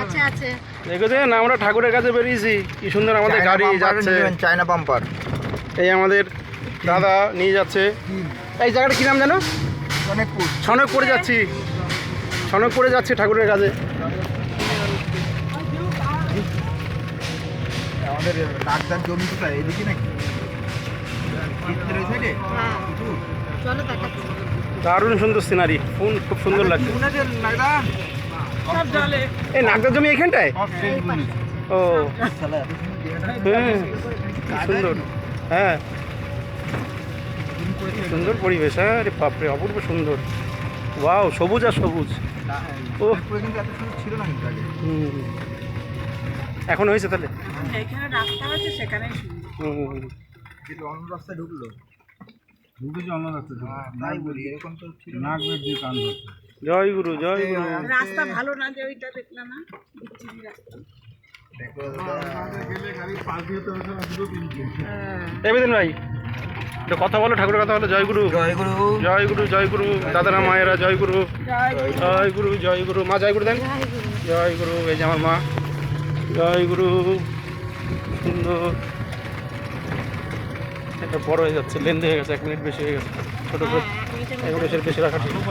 আচ্ছা আছে দেখেছেন আমরা ঠাকুরের কাছে বেরিয়েছি, কি সুন্দর আমাদের গাড়ি যাচ্ছে। China bumper. এই আমাদের দাদা নিয়ে যাচ্ছে। এই জায়গাটা কি নাম জানো? অনেকপুর। ছনকপুরে যাচ্ছি, ছনকপুরে যাচ্ছি ঠাকুরের কাছে। আমাদের ডাক্তার জমি কোথায়, এদিকে নাকি? হ্যাঁ চলো দেখাচ্ছি দারুণ সুন্দর সিনারি, খুব সুন্দর লাগছে। এই নাগদার জমি এখানটায়? ও হ্যাঁ সুন্দর, হ্যাঁ সুন্দর পরিবেশ। হ্যাঁ রে বাপরে অপূর্ব সুন্দর, ওয়াও সবুজ আর সবুজ। ও ছিল না কিন্তু আগে। এখন হয়েছে তাহলে। এখানে রাস্তা আছে সেখানেই কিন্তু অন্য রাস্তায় ঢুকলো। ঢুকেছে অন্য রাস্তা, তাই বলি, এরকম তো ছিল না। নাক বের দিয়ে কান ধরছে। জয় গুরু জয় গুরু। রাস্তা ভালো না যে ওইটা দেখলাম না, বিচ্ছিরি রাস্তা। দেখো দাদা, গেলে গাড়ি পাশ দিয়ে তো দুটো কিনছে। এবেদিন ভাই একটু কথা বলো, ঠাকুরের কথা বলো। জয় গুরু জয় গুরু। জয় গুরু জয় গুরু। দাদারা মায়েরা জয় গুরু জয় জয় গুরু জয় গুরু। মা জয় গুরু দেন। জয় গুরু। এই যে আমার মা। জয় গুরু। সুন্দর। এটা বড় হয়ে যাচ্ছে, লেন্দি হয়ে গেছে, 1 মিনিট বেশি হয়ে গেছে। ছোটো করে 1 মিনিটের বেশি রাখা ঠিক।